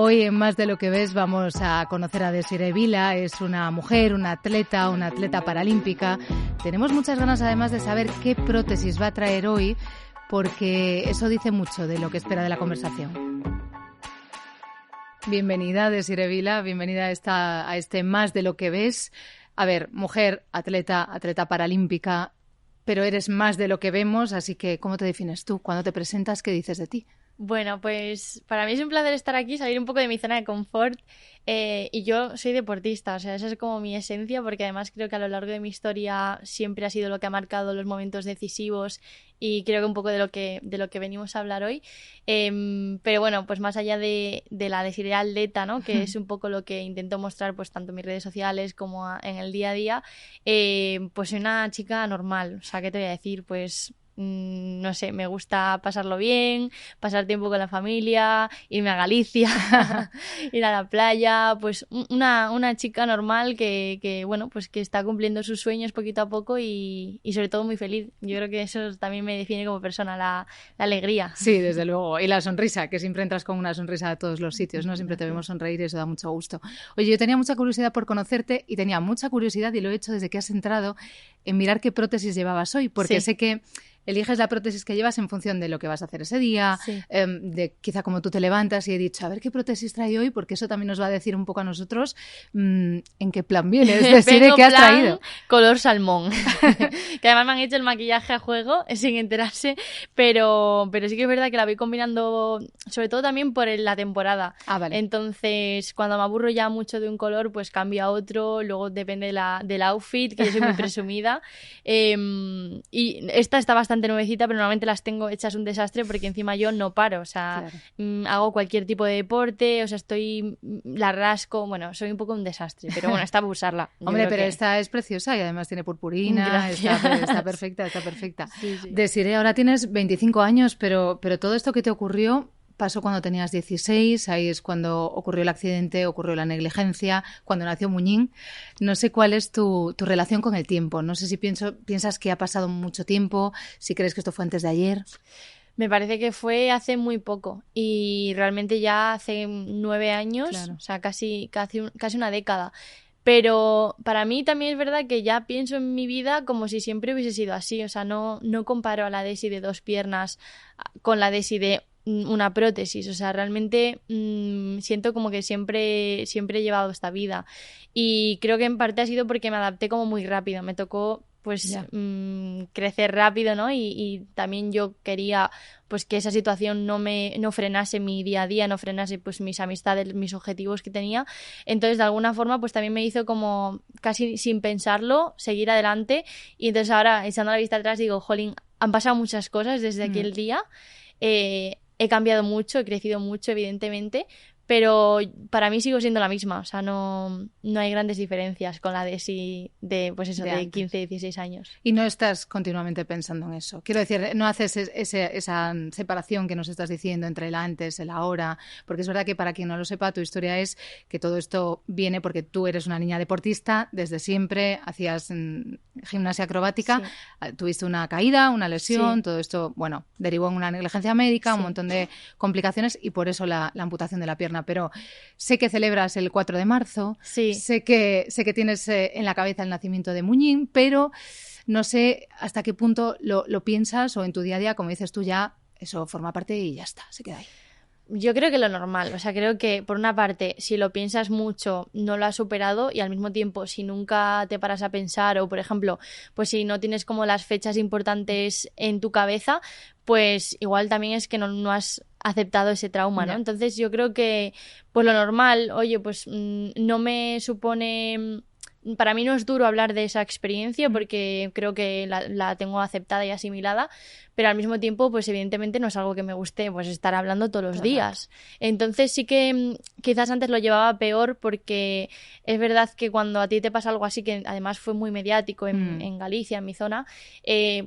Hoy en Más de lo que ves vamos a conocer a Desiree Vila. Es una mujer, una atleta paralímpica. Tenemos muchas ganas además de saber qué prótesis va a traer hoy, porque eso dice mucho de lo que espera de la conversación. Bienvenida, Desiree Vila, bienvenida a este Más de lo que ves. A ver, mujer, atleta paralímpica, pero eres más de lo que vemos, así que ¿cómo te defines tú? Cuando te presentas, ¿qué dices de ti? Bueno, pues para mí es un placer estar aquí, salir un poco de mi zona de confort, y yo soy deportista, o sea, esa es como mi esencia, porque además creo que a lo largo de mi historia siempre ha sido lo que ha marcado los momentos decisivos y creo que un poco de lo que venimos a hablar hoy. Pero bueno, pues más allá de la Desiree atleta, ¿no? Que es un poco lo que intento mostrar pues tanto en mis redes sociales como en el día a día, pues soy una chica normal, o sea, ¿qué te voy a decir? Pues no sé, me gusta pasarlo bien, pasar tiempo con la familia, irme a Galicia, ir a la playa, pues una chica normal que bueno, pues que está cumpliendo sus sueños poquito a poco y sobre todo muy feliz. Yo creo que eso también me define como persona, la alegría. Sí, desde luego. Y la sonrisa, que siempre entras con una sonrisa a todos los sitios, ¿no? Siempre te vemos sonreír y eso da mucho gusto. Oye, yo tenía mucha curiosidad por conocerte y tenía mucha curiosidad, y lo he hecho desde que has entrado, en mirar qué prótesis llevabas hoy, porque sé que eliges la prótesis que llevas en función de lo que vas a hacer ese día, de quizá cómo tú te levantas, y he dicho, a ver qué prótesis trae hoy, porque eso también nos va a decir un poco a nosotros en qué plan vienes, decir qué has traído. Color salmón, que además me han hecho el maquillaje a juego sin enterarse, pero sí que es verdad que la voy combinando, sobre todo también por la temporada. Ah, vale. Entonces, cuando me aburro ya mucho de un color, pues cambio a otro, luego depende del outfit, que yo soy muy presumida. Y esta está bastante nuevecita, pero normalmente las tengo hechas un desastre porque encima yo no paro, o sea, hago cualquier tipo de deporte, o sea, la rasco, bueno, soy un poco un desastre, pero bueno, está para usarla. Hombre, pero esta es preciosa y además tiene purpurina, está perfecta. Sí. Desiree, ahora tienes 25 años, pero todo esto que te ocurrió pasó cuando tenías 16, ahí es cuando ocurrió el accidente, ocurrió la negligencia, cuando nació Muñín. No sé cuál es tu relación con el tiempo, no sé si piensas que ha pasado mucho tiempo, si crees que esto fue antes de ayer. Me parece que fue hace muy poco y realmente ya hace 9 años, claro. O sea, casi una década. Pero para mí también es verdad que ya pienso en mi vida como si siempre hubiese sido así. O sea, no comparo a la Desi de 2 piernas con la Desi de una prótesis. O sea, realmente siento como que siempre he llevado esta vida. Y creo que en parte ha sido porque me adapté como muy rápido. Me tocó pues crecer rápido, ¿no? Y también yo quería pues que esa situación no frenase mi día a día, no frenase pues mis amistades, mis objetivos que tenía. Entonces, de alguna forma, pues también me hizo como casi sin pensarlo, seguir adelante. Y entonces ahora, echando la vista atrás, digo, jolín, han pasado muchas cosas desde aquel día. He cambiado mucho, he crecido mucho, evidentemente, pero para mí sigo siendo la misma, o sea, no hay grandes diferencias con la Desi de 15, 16 años. Y no estás continuamente pensando en eso. Quiero decir, no haces esa separación que nos estás diciendo entre el antes, el ahora, porque es verdad que para quien no lo sepa, tu historia es que todo esto viene porque tú eres una niña deportista, desde siempre hacías gimnasia acrobática, tuviste una caída, una lesión, todo esto, bueno, derivó en una negligencia médica, un montón de complicaciones y por eso la amputación de la pierna. Pero sé que celebras el 4 de marzo, sé que tienes en la cabeza el nacimiento de Muñín, pero no sé hasta qué punto lo piensas o en tu día a día, como dices tú, ya eso forma parte y ya está, se queda ahí. Yo creo que lo normal, o sea, creo que por una parte, si lo piensas mucho, no lo has superado y al mismo tiempo, si nunca te paras a pensar o, por ejemplo, pues si no tienes como las fechas importantes en tu cabeza, pues igual también es que no has aceptado ese trauma, ¿no? Entonces yo creo que, pues lo normal, oye, pues no me supone... Para mí no es duro hablar de esa experiencia porque creo que la tengo aceptada y asimilada, pero al mismo tiempo, pues evidentemente no es algo que me guste pues estar hablando todos los días. Entonces sí que quizás antes lo llevaba peor porque es verdad que cuando a ti te pasa algo así, que además fue muy mediático en Galicia, en mi zona,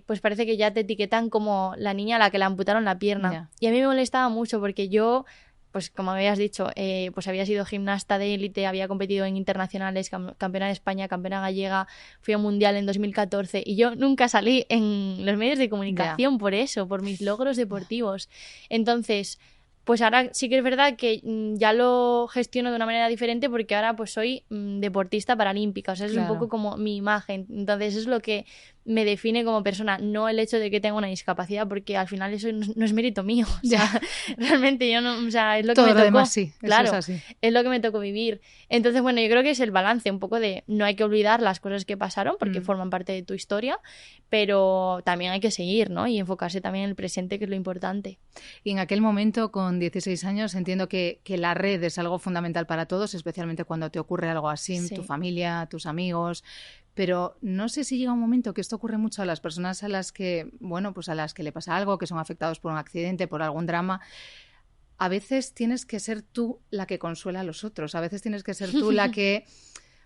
pues parece que ya te etiquetan como la niña a la que le amputaron la pierna. Y a mí me molestaba mucho porque yo... Pues como habías dicho, pues había sido gimnasta de élite, había competido en internacionales, campeona de España, campeona gallega, fui a un mundial en 2014 y yo nunca salí en los medios de comunicación por eso, por mis logros deportivos. Entonces, pues ahora sí que es verdad que ya lo gestiono de una manera diferente porque ahora pues soy deportista paralímpica, o sea, es un poco como mi imagen. Entonces es lo que me define como persona, no el hecho de que tenga una discapacidad, porque al final eso no es mérito mío. O sea, realmente yo no, o sea, es lo que todo me lo tocó. Demás, sí, claro, eso es así. Es lo que me tocó vivir. Entonces, bueno, yo creo que es el balance un poco de no hay que olvidar las cosas que pasaron porque forman parte de tu historia, pero también hay que seguir, ¿no? Y enfocarse también en el presente, que es lo importante. Y en aquel momento, con 16 años, entiendo que la red es algo fundamental para todos, especialmente cuando te ocurre algo así, Sí. tu familia, tus amigos. Pero no sé si llega un momento, que esto ocurre mucho a las personas a las que, bueno, pues a las que le pasa algo, que son afectados por un accidente, por algún drama. A veces tienes que ser tú la que consuela a los otros. A veces tienes que ser tú la que...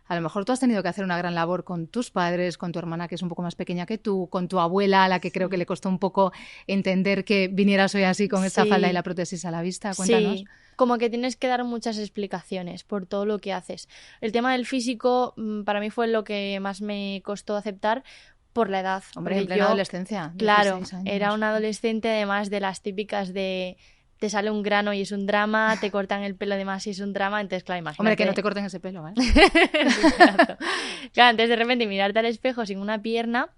A lo mejor tú has tenido que hacer una gran labor con tus padres, con tu hermana que es un poco más pequeña que tú, con tu abuela, a la que creo que le costó un poco entender que vinieras hoy así con esta falda y la prótesis a la vista. Cuéntanos. Sí, como que tienes que dar muchas explicaciones por todo lo que haces. El tema del físico para mí fue lo que más me costó aceptar por la edad. Hombre, en plena yo, adolescencia. Claro, 16 años. era una adolescente además de las típicas de... Te sale un grano y es un drama, te cortan el pelo de más y es un drama, entonces claro, imagínate. Hombre, que no te corten ese pelo, ¿eh? Claro, entonces de repente mirarte al espejo sin una pierna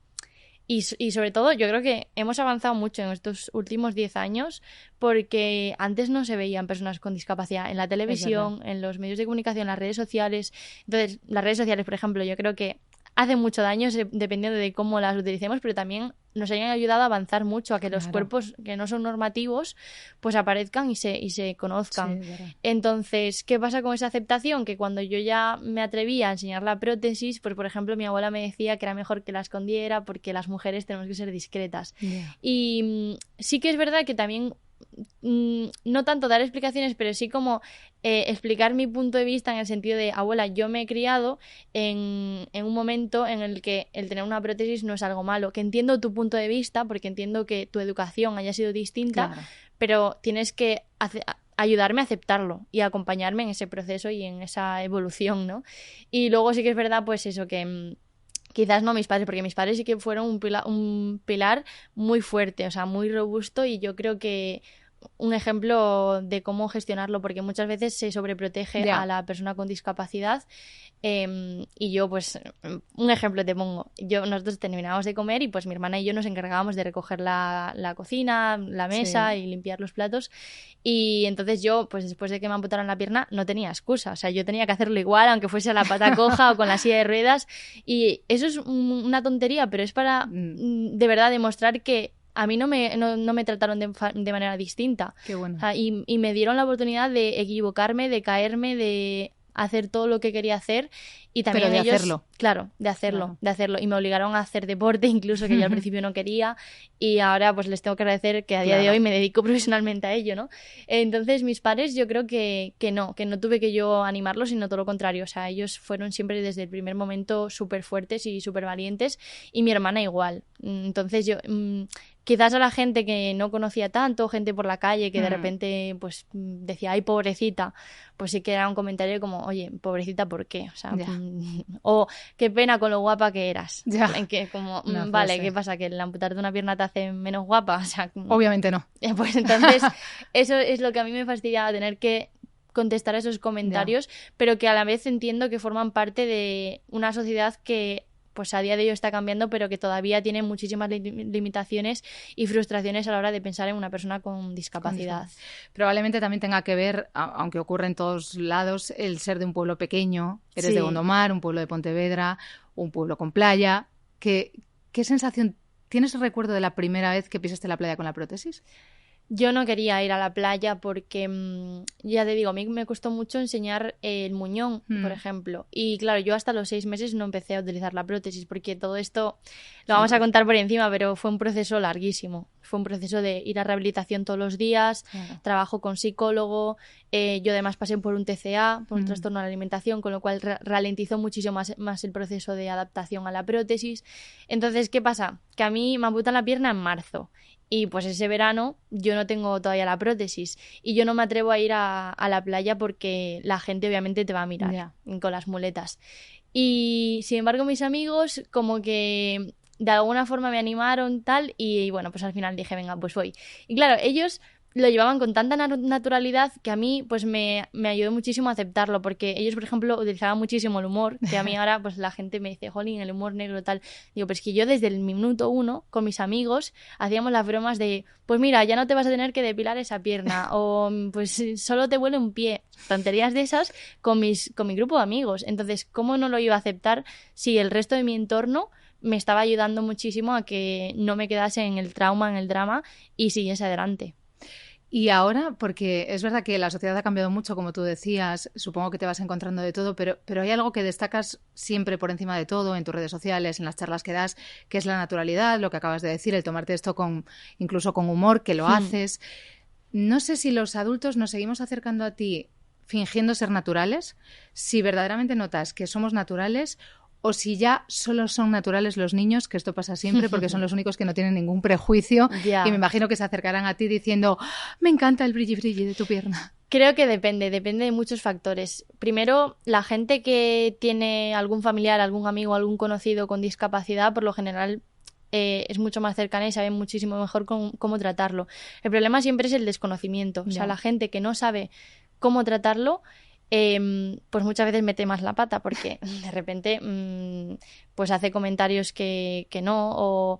y sobre todo yo creo que hemos avanzado mucho en estos últimos 10 años porque antes no se veían personas con discapacidad en la televisión, en los medios de comunicación, en las redes sociales. Entonces, las redes sociales, por ejemplo, yo creo que hacen mucho daño dependiendo de cómo las utilicemos, pero también nos hayan ayudado a avanzar mucho, a que los cuerpos que no son normativos pues aparezcan y se conozcan. Sí, entonces, ¿qué pasa con esa aceptación? Que cuando yo ya me atreví a enseñar la prótesis, pues por ejemplo mi abuela me decía que era mejor que la escondiera porque las mujeres tenemos que ser discretas. Y sí que es verdad que también no tanto dar explicaciones, pero sí como explicar mi punto de vista en el sentido de, abuela, yo me he criado en un momento en el que el tener una prótesis no es algo malo, que entiendo tu punto de vista porque entiendo que tu educación haya sido distinta, pero tienes que ayudarme a aceptarlo y acompañarme en ese proceso y en esa evolución, ¿no? Y luego sí que es verdad, pues eso, que quizás no mis padres, porque mis padres sí que fueron un pilar muy fuerte, o sea, muy robusto, y yo creo que un ejemplo de cómo gestionarlo, porque muchas veces se sobreprotege a la persona con discapacidad. Y yo, pues, un ejemplo te pongo. Nosotros terminábamos de comer y pues mi hermana y yo nos encargábamos de recoger la cocina, la mesa y limpiar los platos. Y entonces yo, pues después de que me amputaron la pierna, no tenía excusa. O sea, yo tenía que hacerlo igual, aunque fuese a la pata coja o con la silla de ruedas. Y eso es una tontería, pero es para de verdad demostrar que a mí no me trataron de manera distinta. Qué bueno. O sea, y me dieron la oportunidad de equivocarme, de caerme, de hacer todo lo que quería hacer. Y también pero de ellos, hacerlo. Claro, de hacerlo. Y me obligaron a hacer deporte, incluso que yo al principio no quería. Y ahora pues les tengo que agradecer que a día de hoy me dedico profesionalmente a ello, ¿no? Entonces mis padres yo creo que no tuve que yo animarlos, sino todo lo contrario. O sea, ellos fueron siempre desde el primer momento súper fuertes y súper valientes. Y mi hermana igual. Entonces yo... quizás a la gente que no conocía tanto, gente por la calle que de repente pues decía, ay, pobrecita, pues sí que era un comentario como, oye, pobrecita, ¿por qué? O sea, o qué pena con lo guapa que eras. En que como, vale, ¿qué pasa? ¿Que el amputarte una pierna te hace menos guapa? O sea, obviamente no. Pues entonces, eso es lo que a mí me fastidia, tener que contestar a esos comentarios, pero que a la vez entiendo que forman parte de una sociedad que pues a día de hoy está cambiando, pero que todavía tiene muchísimas limitaciones y frustraciones a la hora de pensar en una persona con discapacidad. Probablemente también tenga que ver, aunque ocurre en todos lados, el ser de un pueblo pequeño. Eres de Gondomar, un pueblo de Pontevedra, un pueblo con playa. ¿Qué sensación tienes? ¿Recuerdo de la primera vez que pisaste la playa con la prótesis? Yo no quería ir a la playa porque, ya te digo, a mí me costó mucho enseñar el muñón, por ejemplo. Y claro, yo hasta los 6 meses no empecé a utilizar la prótesis porque todo esto lo vamos a contar por encima, pero fue un proceso larguísimo. Fue un proceso de ir a rehabilitación todos los días, trabajo con psicólogo. Yo además pasé por un TCA, por un trastorno de la alimentación, con lo cual ralentizó muchísimo más el proceso de adaptación a la prótesis. Entonces, ¿qué pasa? Que a mí me amputan la pierna en marzo. Y pues ese verano yo no tengo todavía la prótesis y yo no me atrevo a ir a la playa porque la gente obviamente te va a mirar con las muletas. Y sin embargo mis amigos como que de alguna forma me animaron tal y bueno, pues al final dije, venga, pues voy. Y claro, ellos lo llevaban con tanta naturalidad que a mí pues me ayudó muchísimo a aceptarlo, porque ellos, por ejemplo, utilizaban muchísimo el humor, que a mí ahora pues la gente me dice, jolín, el humor negro tal. Digo, pues que yo desde el minuto 1 con mis amigos hacíamos las bromas de, pues mira, ya no te vas a tener que depilar esa pierna, o pues solo te huele un pie, tonterías de esas con mi grupo de amigos. Entonces, ¿cómo no lo iba a aceptar si el resto de mi entorno me estaba ayudando muchísimo a que no me quedase en el trauma, en el drama y siguiese adelante? Y ahora, porque es verdad que la sociedad ha cambiado mucho, como tú decías, supongo que te vas encontrando de todo, pero hay algo que destacas siempre por encima de todo en tus redes sociales, en las charlas que das, que es la naturalidad, lo que acabas de decir, el tomarte esto incluso con humor, que lo haces. No sé si los adultos nos seguimos acercando a ti fingiendo ser naturales, si verdaderamente notas que somos naturales, o si ya solo son naturales los niños, que esto pasa siempre porque son los únicos que no tienen ningún prejuicio y me imagino que se acercarán a ti diciendo, me encanta el brilli brilli de tu pierna. Creo que depende de muchos factores. Primero, la gente que tiene algún familiar, algún amigo, algún conocido con discapacidad, por lo general es mucho más cercana y sabe muchísimo mejor cómo tratarlo. El problema siempre es el desconocimiento. O sea, la gente que no sabe cómo tratarlo, pues muchas veces mete más la pata porque de repente pues hace comentarios que no,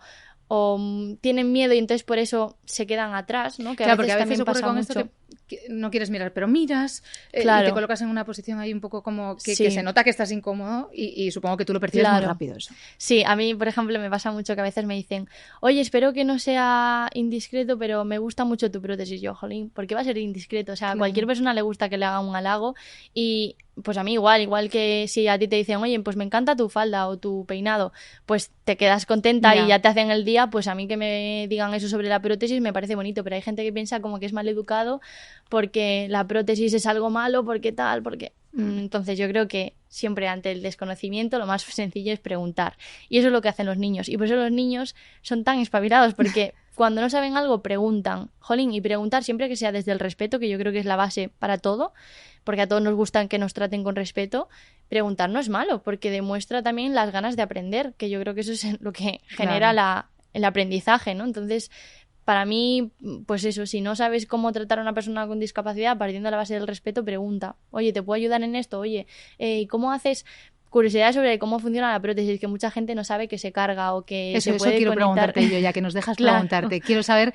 o tienen miedo y entonces por eso se quedan atrás, ¿no? Que claro, porque a veces ocurre con mucho esto que no quieres mirar, pero miras y te colocas en una posición ahí un poco como que se nota que estás incómodo y supongo que tú lo percibes muy rápido eso. Sí, a mí, por ejemplo, me pasa mucho que a veces me dicen, oye, espero que no sea indiscreto, pero me gusta mucho tu prótesis. Yo, jolín, ¿por qué va a ser indiscreto? O sea, a cualquier persona le gusta que le haga un halago y pues a mí igual que si a ti te dicen, oye, pues me encanta tu falda o tu peinado, pues te quedas contenta y ya te hacen el día, pues a mí que me digan eso sobre la prótesis me parece bonito, pero hay gente que piensa como que es mal educado porque la prótesis es algo malo, porque tal, porque... Entonces yo creo que siempre ante el desconocimiento lo más sencillo es preguntar. Y eso es lo que hacen los niños. Y por eso los niños son tan espabilados, porque cuando no saben algo preguntan. Jolín, y preguntar siempre que sea desde el respeto, que yo creo que es la base para todo, porque a todos nos gusta que nos traten con respeto. Preguntar no es malo, porque demuestra también las ganas de aprender, que yo creo que eso es lo que genera el aprendizaje, ¿no? Entonces, para mí, pues eso, si no sabes cómo tratar a una persona con discapacidad, partiendo de la base del respeto, pregunta. Oye, ¿te puedo ayudar en esto? Oye, ¿cómo haces? Curiosidad sobre cómo funciona la prótesis, que mucha gente no sabe que se carga o que se puede quiero conectar. Preguntarte yo, ya que nos dejas preguntarte. Quiero saber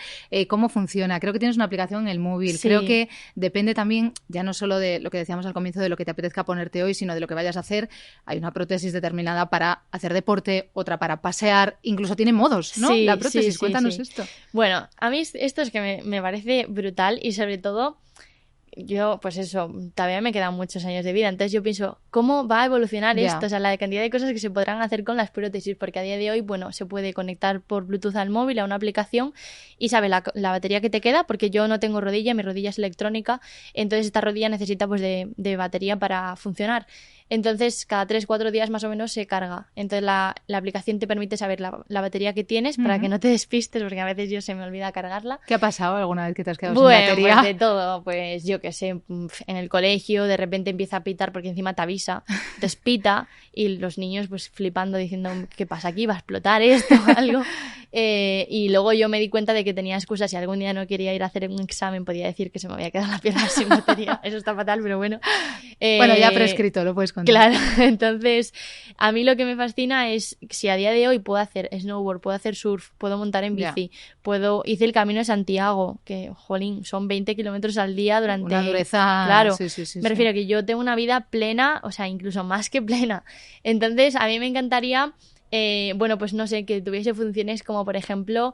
cómo funciona. Creo que tienes una aplicación en el móvil. Sí. Creo que depende también, ya no solo de lo que decíamos al comienzo, de lo que te apetezca ponerte hoy, sino de lo que vayas a hacer. Hay una prótesis determinada para hacer deporte, otra para pasear. Incluso tiene modos, ¿no? Sí, la prótesis. Cuéntanos esto. Bueno, a mí esto es que me parece brutal y sobre todo... Yo, pues eso, todavía me quedan muchos años de vida, entonces yo pienso, ¿cómo va a evolucionar esto? O sea, la cantidad de cosas que se podrán hacer con las prótesis, porque a día de hoy, bueno, se puede conectar por Bluetooth al móvil a una aplicación y sabe la batería que te queda, porque yo no tengo rodilla, mi rodilla es electrónica, entonces esta rodilla necesita pues de batería para funcionar. Entonces, cada 3-4 días más o menos se carga. Entonces, la aplicación te permite saber la batería que tienes para que no te despistes, porque a veces yo se me olvida cargarla. ¿Qué ha pasado alguna vez que te has quedado sin batería? Pues de todo. Pues yo qué sé, en el colegio de repente empieza a pitar porque encima te avisa, te pita y los niños pues flipando diciendo, ¿qué pasa aquí? ¿Va a explotar esto o algo? Y luego yo me di cuenta de que tenía excusas. Si algún día no quería ir a hacer un examen, podía decir que se me había quedado la pierna sin batería. Eso está fatal, pero bueno. Bueno, ya prescrito, lo puedes contar. Claro, entonces a mí lo que me fascina es si a día de hoy puedo hacer snowboard, puedo hacer surf, puedo montar en bici, hice el Camino de Santiago, que, jolín, son 20 kilómetros al día durante... Una dureza... Claro, sí, me refiero a que yo tengo una vida plena, o sea, incluso más que plena. Entonces, a mí me encantaría... bueno, pues no sé, que tuviese funciones como, por ejemplo,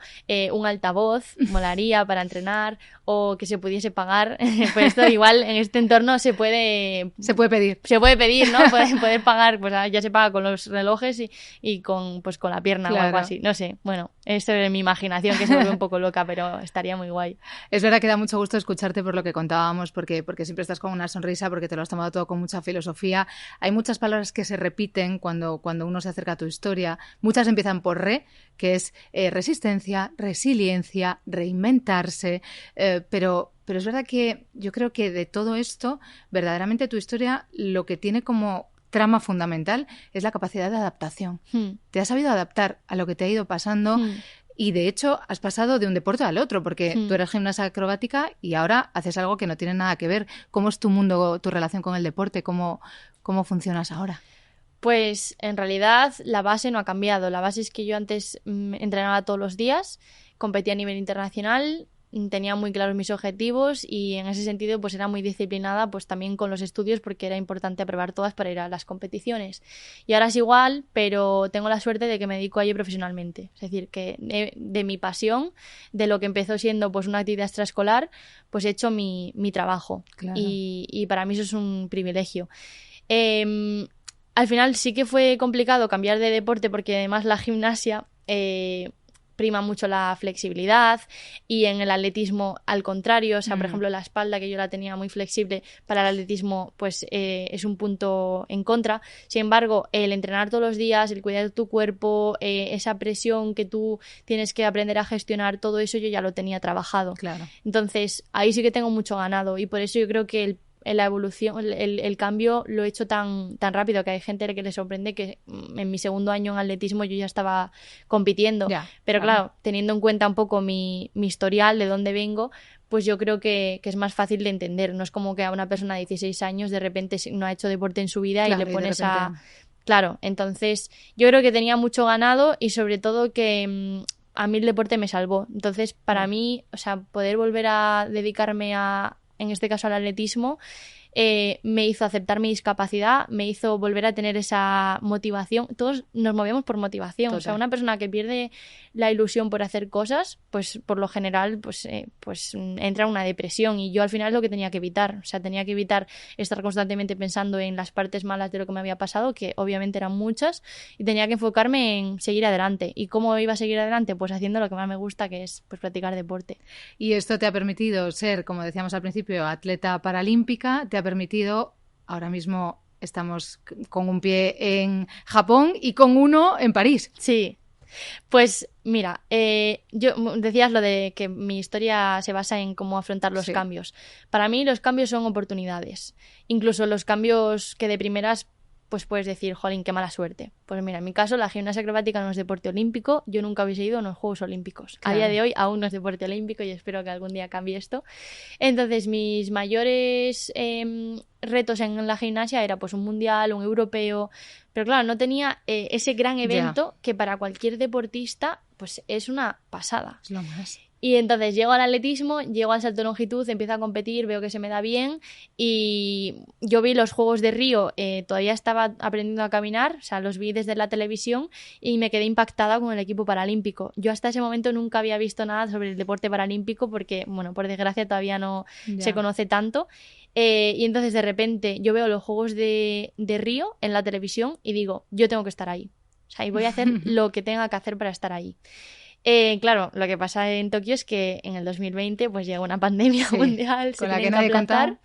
un altavoz, molaría para entrenar, o que se pudiese pagar. Pues esto igual en este entorno se puede pedir. Se puede pedir, ¿no? Poder pagar, pues ya se paga con los relojes y con la pierna o algo así. No sé, bueno, esto es mi imaginación que se vuelve un poco loca, pero estaría muy guay. Es verdad que da mucho gusto escucharte por lo que contábamos, porque siempre estás con una sonrisa, porque te lo has tomado todo con mucha filosofía. Hay muchas palabras que se repiten cuando uno se acerca a tu historia. Muchas empiezan por que es resistencia, resiliencia, reinventarse, pero es verdad que yo creo que de todo esto, verdaderamente tu historia lo que tiene como trama fundamental es la capacidad de adaptación. Te has sabido adaptar a lo que te ha ido pasando Y de hecho has pasado de un deporte al otro, porque tú eres gimnasta acrobática y ahora haces algo que no tiene nada que ver. ¿Cómo es tu mundo, tu relación con el deporte? ¿Cómo funcionas ahora? Pues en realidad la base no ha cambiado. La base es que yo antes entrenaba todos los días, competía a nivel internacional, tenía muy claros mis objetivos y en ese sentido pues era muy disciplinada pues también con los estudios porque era importante aprobar todas para ir a las competiciones. Y ahora es igual, pero tengo la suerte de que me dedico a ello profesionalmente. Es decir, que de mi pasión, de lo que empezó siendo pues una actividad extraescolar, pues he hecho mi trabajo. Claro. Y para mí eso es un privilegio. Al final sí que fue complicado cambiar de deporte porque además la gimnasia prima mucho la flexibilidad y en el atletismo al contrario, o sea, por ejemplo, la espalda que yo la tenía muy flexible para el atletismo pues es un punto en contra. Sin embargo, el entrenar todos los días, el cuidar de tu cuerpo, esa presión que tú tienes que aprender a gestionar, todo eso yo ya lo tenía trabajado. Claro. Entonces, ahí sí que tengo mucho ganado y por eso yo creo que la evolución, el cambio lo he hecho tan rápido que hay gente que le sorprende que en mi segundo año en atletismo yo ya estaba compitiendo. Pero claro, teniendo en cuenta un poco mi historial, de dónde vengo, pues yo creo que es más fácil de entender. No es como que a una persona de 16 años de repente no ha hecho deporte en su vida y le pones a... Claro, entonces yo creo que tenía mucho ganado y sobre todo que a mí el deporte me salvó. Entonces para mí, o sea, poder volver a dedicarme en este caso al atletismo, me hizo aceptar mi discapacidad, me hizo volver a tener esa motivación. Todos nos movemos por motivación. Total. O sea, una persona que pierde la ilusión por hacer cosas, pues por lo general pues entra en una depresión y yo al final es lo que tenía que evitar. O sea, tenía que evitar estar constantemente pensando en las partes malas de lo que me había pasado, que obviamente eran muchas, y tenía que enfocarme en seguir adelante. ¿Y cómo iba a seguir adelante? Pues haciendo lo que más me gusta, que es pues practicar deporte. Y esto te ha permitido ser, como decíamos al principio, atleta paralímpica, te ha permitido, ahora mismo estamos con un pie en Japón y con uno en París. Sí, pues mira, yo decías lo de que mi historia se basa en cómo afrontar los cambios. Para mí los cambios son oportunidades, incluso los cambios que de primeras pues puedes decir, jolín, qué mala suerte. Pues mira, en mi caso la gimnasia acrobática no es deporte olímpico, yo nunca hubiese ido a unos Juegos Olímpicos. Claro. A día de hoy aún no es deporte olímpico y espero que algún día cambie esto. Entonces mis mayores retos en la gimnasia era pues un mundial, un europeo, pero claro, no tenía ese gran evento que para cualquier deportista pues es una pasada. Es lo más. Y entonces llego al atletismo, llego al salto de longitud, empiezo a competir, veo que se me da bien y yo vi los Juegos de Río, todavía estaba aprendiendo a caminar, o sea, los vi desde la televisión y me quedé impactada con el equipo paralímpico. Yo hasta ese momento nunca había visto nada sobre el deporte paralímpico porque, bueno, por desgracia todavía no se conoce tanto. Y entonces de repente yo veo los Juegos de Río en la televisión y digo, yo tengo que estar ahí. O sea, y voy a hacer lo que tenga que hacer para estar ahí. Claro, lo que pasa en Tokio es que en el 2020 pues llegó una pandemia mundial, con la que nadie contaba.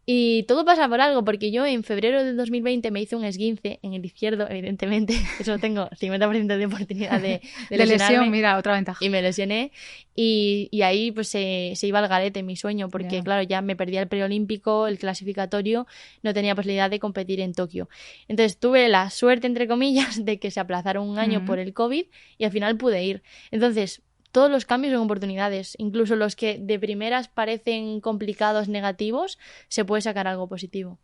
Y todo pasa por algo, porque yo en febrero del 2020 me hice un esguince en el izquierdo, evidentemente, eso tengo 50% de oportunidad de lesión, mira, otra ventaja. Y me lesioné, y ahí pues se iba al garete mi sueño, porque claro, ya me perdía el preolímpico, el clasificatorio, no tenía posibilidad de competir en Tokio. Entonces tuve la suerte, entre comillas, de que se aplazaron un año por el COVID, y al final pude ir. Entonces, todos los cambios son oportunidades, incluso los que de primeras parecen complicados, negativos, se puede sacar algo positivo.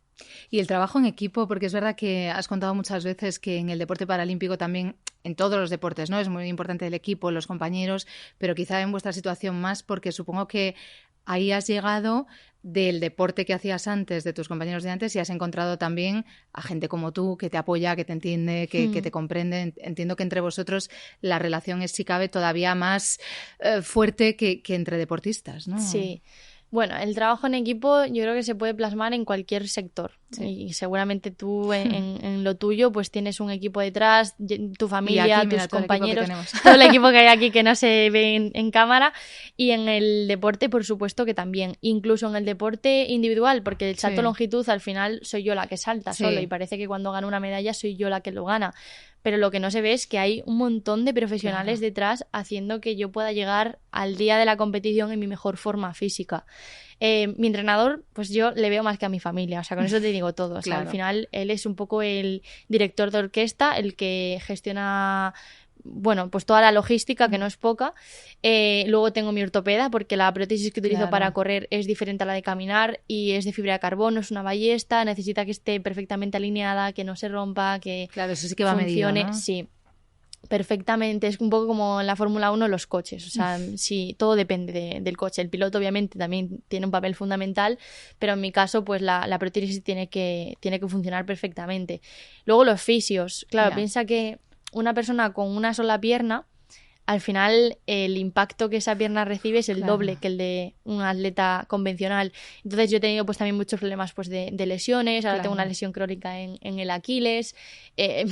Y el trabajo en equipo, porque es verdad que has contado muchas veces que en el deporte paralímpico también, en todos los deportes, ¿no? Es muy importante el equipo, los compañeros, pero quizá en vuestra situación más, porque supongo que ahí has llegado del deporte que hacías antes, de tus compañeros de antes, y has encontrado también a gente como tú que te apoya, que te entiende, que te comprende. Entiendo que entre vosotros la relación es, si cabe, todavía más fuerte que entre deportistas, ¿no? Sí. Bueno, el trabajo en equipo yo creo que se puede plasmar en cualquier sector. Sí. Y seguramente tú en lo tuyo pues tienes un equipo detrás, tu familia, tus compañeros, todo el equipo que hay aquí que no se ve en cámara. Y en el deporte, por supuesto que también. Incluso en el deporte individual, porque el salto longitud al final soy yo la que salta solo y parece que cuando gano una medalla soy yo la que lo gana. Pero lo que no se ve es que hay un montón de profesionales detrás haciendo que yo pueda llegar al día de la competición en mi mejor forma física. Mi entrenador, pues yo le veo más que a mi familia, o sea, con eso te digo todo. O sea, al final él es un poco el director de orquesta, el que gestiona bueno, pues toda la logística, que no es poca. Luego tengo mi ortopeda, porque la prótesis que utilizo para correr es diferente a la de caminar y es de fibra de carbono, es una ballesta, necesita que esté perfectamente alineada, que no se rompa, que claro, eso sí que va funcione, medido, ¿no? sí, perfectamente. Es un poco como en la Fórmula 1 los coches, o sea, sí, todo depende del coche. El piloto obviamente también tiene un papel fundamental, pero en mi caso pues la prótesis tiene que funcionar perfectamente. Luego los fisios, claro, piensa que una persona con una sola pierna, al final el impacto que esa pierna recibe es el doble que el de un atleta convencional. Entonces yo he tenido pues también muchos problemas pues de lesiones. Ahora tengo una lesión crónica en el Aquiles.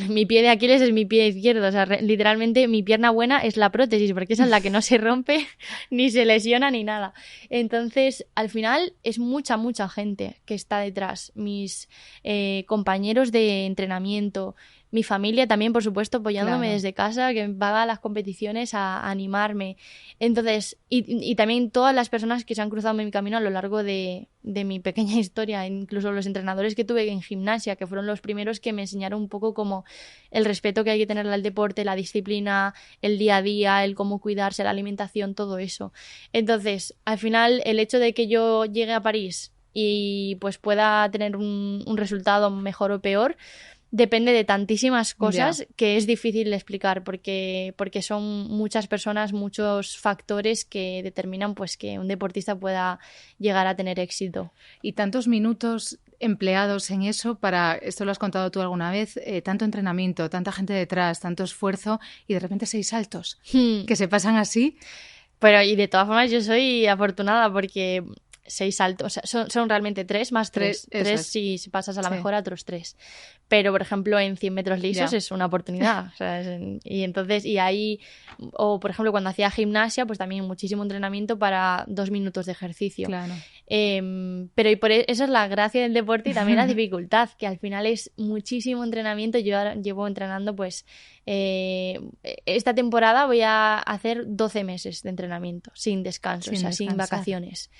Mi pie de Aquiles es mi pie izquierdo. O sea, literalmente mi pierna buena es la prótesis, porque esa es la que no se rompe, ni se lesiona, ni nada. Entonces, al final es mucha gente que está detrás. Mis compañeros de entrenamiento, mi familia también, por supuesto, apoyándome desde casa, que me paga las competiciones a animarme. Entonces, y también todas las personas que se han cruzado en mi camino a lo largo de mi pequeña historia, incluso los entrenadores que tuve en gimnasia, que fueron los primeros que me enseñaron un poco como el respeto que hay que tener al deporte, la disciplina, el día a día, el cómo cuidarse, la alimentación, todo eso. Entonces, al final, el hecho de que yo llegue a París y pues pueda tener un resultado mejor o peor, depende de tantísimas cosas que es difícil de explicar, porque son muchas personas, muchos factores que determinan pues que un deportista pueda llegar a tener éxito. Y tantos minutos empleados en eso para, esto lo has contado tú alguna vez, tanto entrenamiento, tanta gente detrás, tanto esfuerzo y de repente 6 saltos que se pasan así. Pero y de todas formas yo soy afortunada porque 6 saltos, o sea, son realmente 3 más 3. 3 si pasas a la mejora, otros 3. Pero, por ejemplo, en 100 metros lisos es una oportunidad. O sea, y entonces, y ahí, o por ejemplo, cuando hacía gimnasia, pues también muchísimo entrenamiento para 2 minutos de ejercicio. Claro. Pero esa es la gracia del deporte y también la dificultad, que al final es muchísimo entrenamiento. Yo ahora llevo entrenando, pues, esta temporada voy a hacer 12 meses de entrenamiento, sin descanso, sin vacaciones.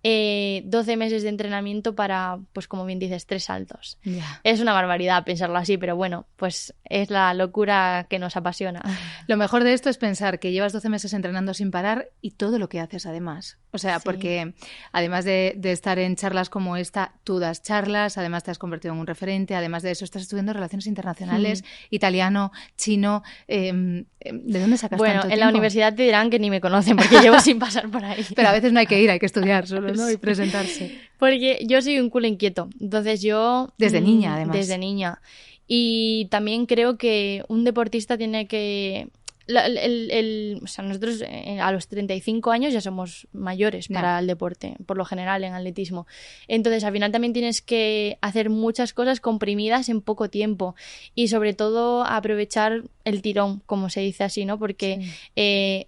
12 meses de entrenamiento para, pues como bien dices, 3 saltos. Es una barbaridad pensarlo así, pero bueno, pues es la locura que nos apasiona. Lo mejor de esto es pensar que llevas 12 meses entrenando sin parar y todo lo que haces además. O sea, porque además de estar en charlas como esta, tú das charlas, además te has convertido en un referente, además de eso estás estudiando relaciones internacionales, italiano, chino. ¿De dónde sacas tanto tiempo? Bueno, en la universidad te dirán que ni me conocen porque llevo sin pasar por ahí. Pero a veces no hay que ir, hay que estudiar solo, ¿no? Y presentarse. Porque yo soy un culo inquieto, entonces yo... Desde niña, además. Desde niña. Y también creo que un deportista tiene que... O sea, nosotros a los 35 años ya somos mayores para el deporte, por lo general en atletismo. Entonces, al final también tienes que hacer muchas cosas comprimidas en poco tiempo y sobre todo aprovechar el tirón, como se dice así, ¿no? Porque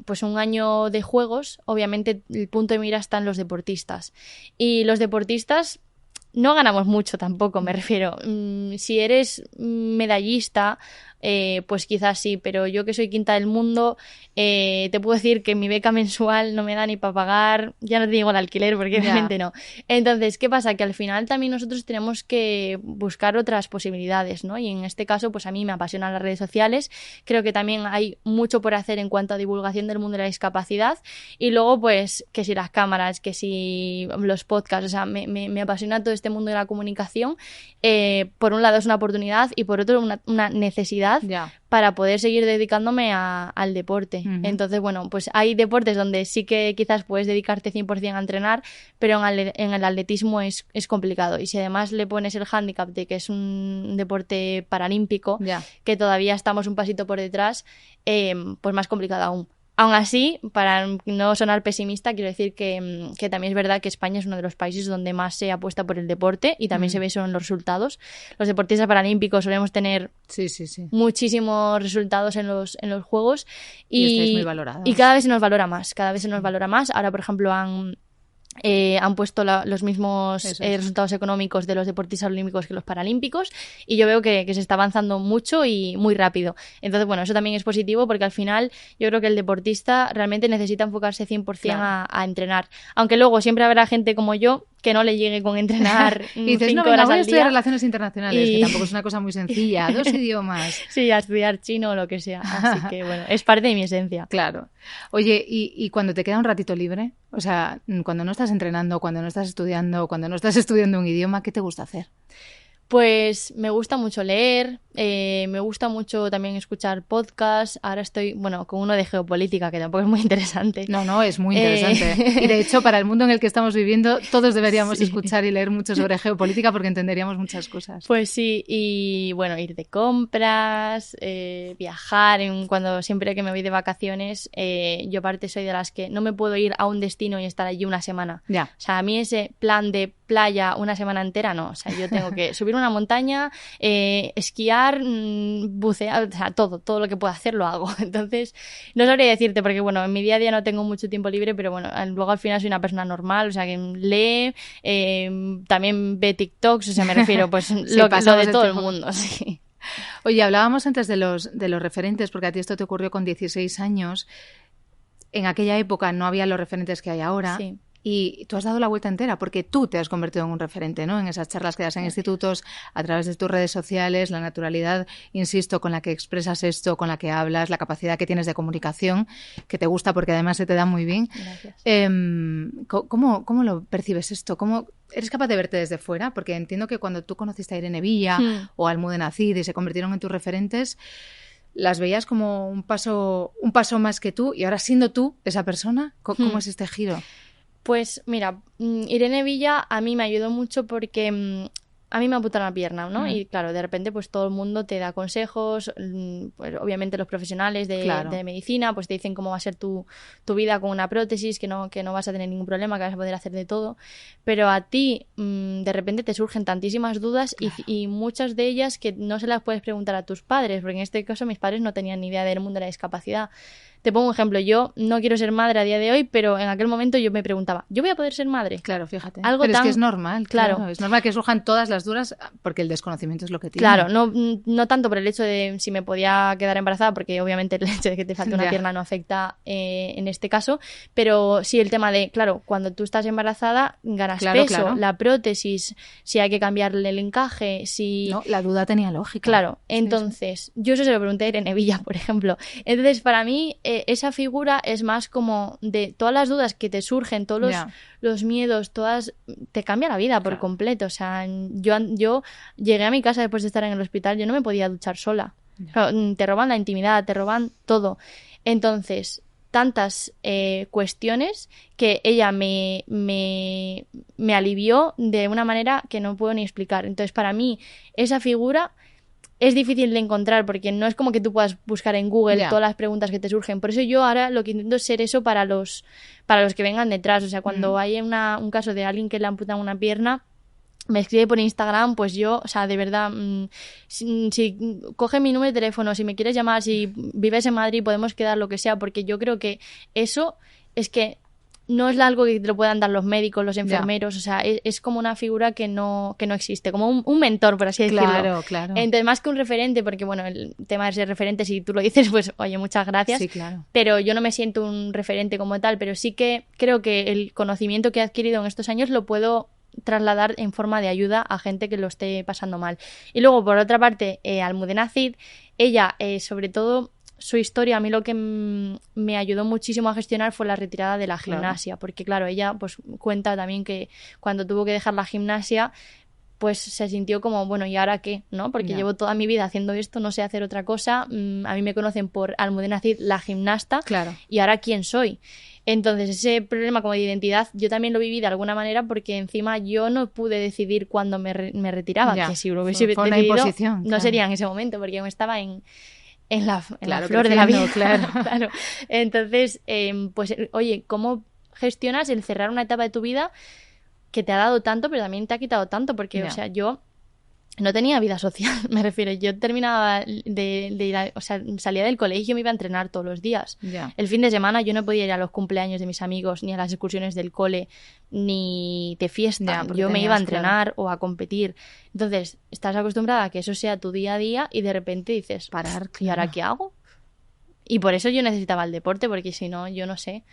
pues un año de juegos, obviamente el punto de mira está en los deportistas. Y los deportistas no ganamos mucho tampoco, me refiero. Si eres medallista, pues quizás sí, pero yo que soy quinta del mundo, te puedo decir que mi beca mensual no me da ni para pagar, ya no te digo el alquiler porque obviamente no. Entonces, ¿qué pasa? Que al final también nosotros tenemos que buscar otras posibilidades, ¿no? Y en este caso, pues a mí me apasionan las redes sociales, creo que también hay mucho por hacer en cuanto a divulgación del mundo de la discapacidad y luego, pues, que si las cámaras, que si los podcasts, o sea, me apasiona todo este mundo de la comunicación. Por un lado es una oportunidad y por otro una necesidad para poder seguir dedicándome al deporte. Entonces, bueno, pues hay deportes donde sí que quizás puedes dedicarte 100% a entrenar, pero en el atletismo es complicado. Y si además le pones el hándicap de que es un deporte paralímpico, que todavía estamos un pasito por detrás, pues más complicado aún. Aún así, para no sonar pesimista, quiero decir que también es verdad que España es uno de los países donde más se apuesta por el deporte y también se ve eso en los resultados. Los deportistas paralímpicos solemos tener muchísimos resultados en los Juegos y estáis muy valorados. Y cada vez se nos valora más. Ahora, por ejemplo, han puesto los mismos resultados económicos de los deportistas olímpicos que los paralímpicos y yo veo que se está avanzando mucho y muy rápido. Entonces, bueno, eso también es positivo porque al final yo creo que el deportista realmente necesita enfocarse 100% a entrenar. Aunque luego siempre habrá gente como yo que no le llegue con entrenar y dices, 5 no, venga, horas voy a al estudiar día. relaciones internacionales, que tampoco es una cosa muy sencilla, 2 idiomas. Sí, a estudiar chino o lo que sea. Así que, bueno, es parte de mi esencia. Claro. Oye, ¿y cuando te queda un ratito libre? O sea, cuando no estás entrenando, cuando no estás estudiando, cuando no estás estudiando un idioma, ¿qué te gusta hacer? Pues me gusta mucho leer, me gusta mucho también escuchar podcasts. Ahora estoy, bueno, con uno de geopolítica, que tampoco es muy interesante. No, es muy interesante. Y de hecho, para el mundo en el que estamos viviendo, todos deberíamos escuchar y leer mucho sobre geopolítica porque entenderíamos muchas cosas. Pues sí, y bueno, ir de compras, viajar, cuando siempre que me voy de vacaciones, yo aparte soy de las que no me puedo ir a un destino y estar allí una semana. Ya. O sea, a mí ese plan de playa una semana entera, no. O sea, yo tengo que subir una montaña, esquiar, bucear, o sea, todo lo que pueda hacer lo hago. Entonces, no sabría decirte, porque bueno, en mi día a día no tengo mucho tiempo libre, pero bueno, luego al final soy una persona normal, o sea, que lee, también ve TikToks, o sea, me refiero, pues sí, lo de todo el tiempo. mundo, sí. Oye, hablábamos antes de los referentes, porque a ti esto te ocurrió con 16 años. En aquella época no había los referentes que hay ahora. Sí. Y tú has dado la vuelta entera porque tú te has convertido en un referente, ¿no? En esas charlas que das en institutos, a través de tus redes sociales, la naturalidad, insisto, con la que expresas esto, con la que hablas, la capacidad que tienes de comunicación, que te gusta porque además se te da muy bien. Gracias. ¿Cómo lo percibes esto? ¿Cómo eres capaz de verte desde fuera? Porque entiendo que cuando tú conociste a Irene Villa o a Almudena Cid y se convirtieron en tus referentes, las veías como un paso más que tú y ahora siendo tú esa persona, ¿cómo es este giro? Pues mira, Irene Villa a mí me ayudó mucho porque a mí me amputaron la pierna, ¿no? Y claro, de repente pues todo el mundo te da consejos, pues obviamente los profesionales de medicina pues te dicen cómo va a ser tu vida con una prótesis, que no vas a tener ningún problema, que vas a poder hacer de todo, pero a ti de repente te surgen tantísimas dudas y muchas de ellas que no se las puedes preguntar a tus padres, porque en este caso mis padres no tenían ni idea del mundo de la discapacidad. Te pongo un ejemplo, yo no quiero ser madre a día de hoy, pero en aquel momento yo me preguntaba, ¿yo voy a poder ser madre? Claro, fíjate. Pero es que es normal, claro. Es normal que surjan todas las dudas porque el desconocimiento es lo que tiene. Claro, no tanto por el hecho de si me podía quedar embarazada, porque obviamente el hecho de que te falte una pierna no afecta en este caso, pero sí el tema de, claro, cuando tú estás embarazada ganas peso, la prótesis, si hay que cambiarle el encaje, si... No, la duda tenía lógica. Claro, entonces, yo eso se lo pregunté a Irene Villa, por ejemplo. Entonces, para mí, esa figura es más como de todas las dudas que te surgen, todos los miedos, te cambia la vida por completo. O sea, yo llegué a mi casa después de estar en el hospital, yo no me podía duchar sola. Te roban la intimidad, te roban todo. Entonces, tantas cuestiones que ella me alivió de una manera que no puedo ni explicar. Entonces, para mí, esa figura es difícil de encontrar porque no es como que tú puedas buscar en Google todas las preguntas que te surgen. Por eso yo ahora lo que intento es ser eso para los que vengan detrás. O sea, cuando hay un caso de alguien que le amputan una pierna, me escribe por Instagram, pues yo, o sea, de verdad, si coge mi número de teléfono, si me quieres llamar, si vives en Madrid, podemos quedar lo que sea, porque yo creo que eso es que no es algo que te lo puedan dar los médicos, los enfermeros, o sea, es como una figura que no existe, como un mentor, por así decirlo. Claro. Entonces, más que un referente, porque bueno, el tema de ser referente, si tú lo dices, pues oye, muchas gracias. Sí, claro. Pero yo no me siento un referente como tal, pero sí que creo que el conocimiento que he adquirido en estos años lo puedo trasladar en forma de ayuda a gente que lo esté pasando mal. Y luego, por otra parte, Almudena Cid, ella, sobre todo, su historia, a mí lo que me ayudó muchísimo a gestionar fue la retirada de la gimnasia, porque claro, ella pues cuenta también que cuando tuvo que dejar la gimnasia, pues se sintió como, bueno, ¿y ahora qué? ¿No? Porque llevo toda mi vida haciendo esto, no sé hacer otra cosa, a mí me conocen por Almudena Cid, la gimnasta, y ahora ¿quién soy? Entonces ese problema como de identidad yo también lo viví de alguna manera porque encima yo no pude decidir cuándo me retiraba, que si lo hubiese decidido no sería en ese momento porque yo estaba en la flor de la vida. Claro. Entonces, pues oye, ¿cómo gestionas el cerrar una etapa de tu vida que te ha dado tanto pero también te ha quitado tanto? Porque, o sea, yo no tenía vida social, me refiero. Yo terminaba de ir o sea, salía del colegio y me iba a entrenar todos los días. El fin de semana yo no podía ir a los cumpleaños de mis amigos, ni a las excursiones del cole, ni de fiesta. Yo me iba a entrenar o a competir. Entonces, estás acostumbrada a que eso sea tu día a día y de repente dices, parar, ¿y ahora qué hago? Y por eso yo necesitaba el deporte, porque si no, yo no sé.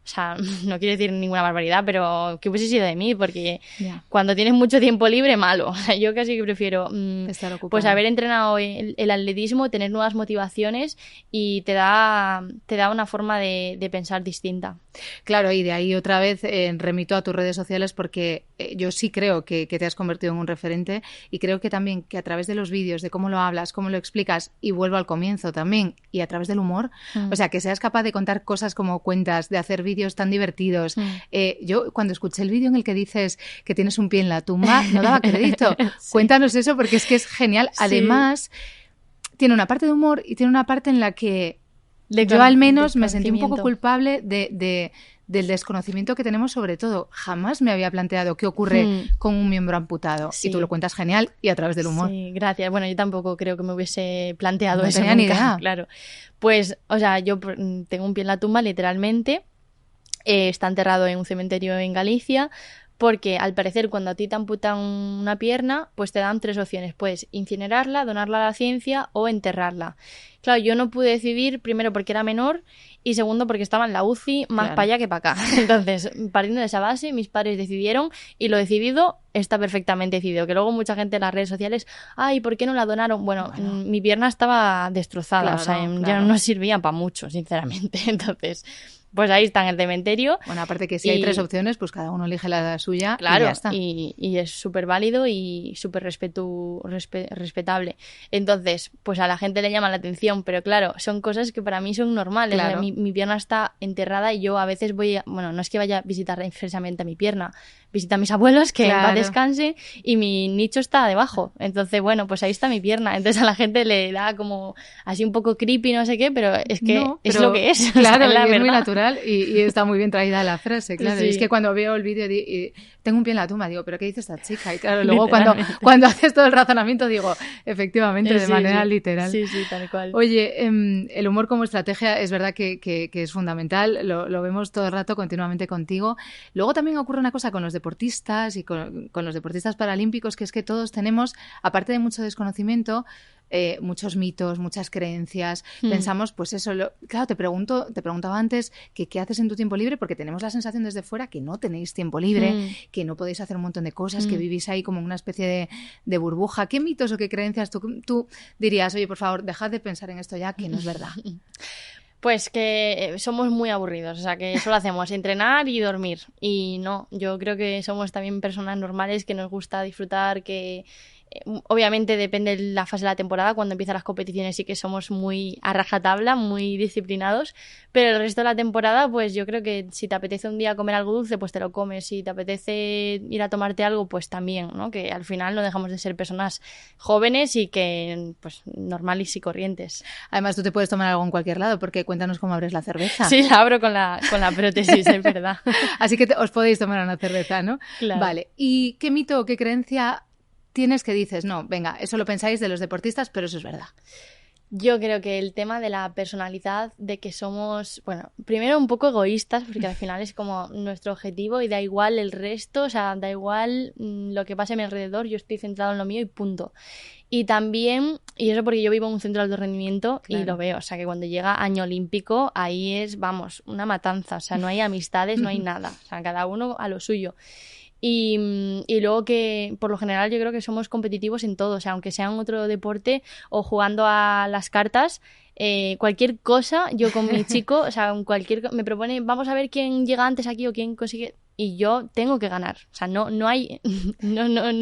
O sea, no quiero decir ninguna barbaridad, pero ¿qué hubiese sido de mí? Porque cuando tienes mucho tiempo libre, malo. O sea, yo casi que prefiero pues haber entrenado el atletismo, tener nuevas motivaciones y te da una forma de pensar distinta. Claro, y de ahí otra vez remito a tus redes sociales porque yo sí creo que te has convertido en un referente y creo que también que a través de los vídeos, de cómo lo hablas, cómo lo explicas, y vuelvo al comienzo también, y a través del humor, o sea, que seas capaz de contar cosas como cuentas, de hacer vídeos tan divertidos. Yo cuando escuché el vídeo en el que dices que tienes un pie en la tumba, no daba crédito. Sí. Cuéntanos eso porque es que es genial. Sí. Además, tiene una parte de humor y tiene una parte en la que yo al menos me sentí un poco culpable del desconocimiento que tenemos sobre todo. Jamás me había planteado qué ocurre con un miembro amputado. Sí. Y tú lo cuentas genial y a través del humor. Sí, gracias. Bueno, yo tampoco creo que me hubiese planteado eso. No tenía ni idea. Claro. Pues, o sea, yo tengo un pie en la tumba, literalmente. Está enterrado en un cementerio en Galicia. Porque al parecer cuando a ti te amputan una pierna, pues te dan 3 opciones. Puedes incinerarla, donarla a la ciencia o enterrarla. Claro, yo no pude decidir, primero porque era menor y segundo porque estaba en la UCI más para allá que para acá. Entonces, partiendo de esa base, mis padres decidieron y lo decidido está perfectamente decidido. Que luego mucha gente en las redes sociales, ay, ¿por qué no la donaron? Bueno, mi pierna estaba destrozada, claro, o sea, ya no servía para mucho, sinceramente. Entonces, pues ahí está en el cementerio. Bueno, aparte que si hay 3 opciones, pues cada uno elige la suya, claro, y ya está. Y es súper válido y súper respetable. Entonces, pues a la gente le llama la atención, pero claro, son cosas que para mí son normales. Claro. O sea, mi pierna está enterrada y yo a veces bueno, no es que vaya a visitar expresamente a mi pierna, visita a mis abuelos, que en paz descanse, y mi nicho está debajo. Entonces, bueno, pues ahí está mi pierna. Entonces a la gente le da como así un poco creepy, no sé qué, pero es que es lo que es. Claro, o sea, es muy natural y está muy bien traída la frase, claro. Sí. Y es que cuando veo el vídeo y tengo un pie en la tumba, digo, ¿pero qué dice esta chica? Y claro, luego cuando haces todo el razonamiento digo, efectivamente, de manera literal. Sí, tal cual. Oye, el humor como estrategia es verdad que es fundamental, lo vemos todo el rato continuamente contigo. Luego también ocurre una cosa con los deportistas y con los deportistas paralímpicos, que es que todos tenemos, aparte de mucho desconocimiento, muchos mitos, muchas creencias. Pensamos, pues eso, claro, te preguntaba antes que qué haces en tu tiempo libre, porque tenemos la sensación desde fuera que no tenéis tiempo libre, que no podéis hacer un montón de cosas, que vivís ahí como en una especie de burbuja. ¿Qué mitos o qué creencias tú dirías, oye, por favor, dejad de pensar en esto ya, que no es verdad? Pues que somos muy aburridos, o sea, que solo hacemos entrenar y dormir. Y no, yo creo que somos también personas normales que nos gusta disfrutar, que obviamente depende de la fase de la temporada. Cuando empiezan las competiciones sí que somos muy a rajatabla, muy disciplinados, pero el resto de la temporada, pues yo creo que si te apetece un día comer algo dulce, pues te lo comes. Si te apetece ir a tomarte algo, pues también, ¿no? Que al final no dejamos de ser personas jóvenes y que, pues, normales y corrientes. Además, tú te puedes tomar algo en cualquier lado, porque cuéntanos cómo abres la cerveza. Sí, la abro con la prótesis, es verdad. Así que os podéis tomar una cerveza, ¿no? Claro. Vale. ¿Y qué mito o qué creencia tienes que dices, no, venga, eso lo pensáis de los deportistas, pero eso es verdad? Yo creo que el tema de la personalidad, de que somos, bueno, primero un poco egoístas, porque al final es como nuestro objetivo y da igual el resto, o sea, da igual lo que pase a mi alrededor, yo estoy centrado en lo mío y punto. Y también, y eso porque yo vivo en un centro de alto rendimiento, claro, y lo veo, o sea, que cuando llega año olímpico, ahí es, vamos, una matanza, o sea, no hay amistades, no hay nada, o sea, cada uno a lo suyo. Y luego que por lo general yo creo que somos competitivos en todo, o sea, aunque sea en otro deporte o jugando a las cartas, cualquier cosa, yo con mi chico, o sea, me propone, vamos a ver quién llega antes aquí o quién consigue, y yo tengo que ganar, o sea, no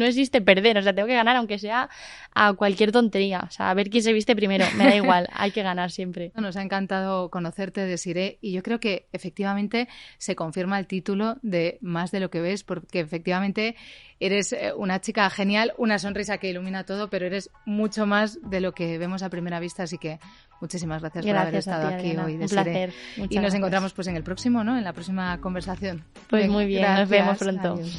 existe perder, o sea, tengo que ganar aunque sea a cualquier tontería, o sea, a ver quién se viste primero, me da igual, hay que ganar siempre. Nos ha encantado conocerte, Desiré, y yo creo que efectivamente se confirma el título de Más de lo que ves, porque efectivamente eres una chica genial, una sonrisa que ilumina todo, pero eres mucho más de lo que vemos a primera vista, así que muchísimas gracias por haber estado aquí hoy, Desiré. Un placer. Y nos encontramos pues en el próximo, ¿no? En la próxima conversación. Pues muy bien, gracias. Nos vemos pronto. Adiós.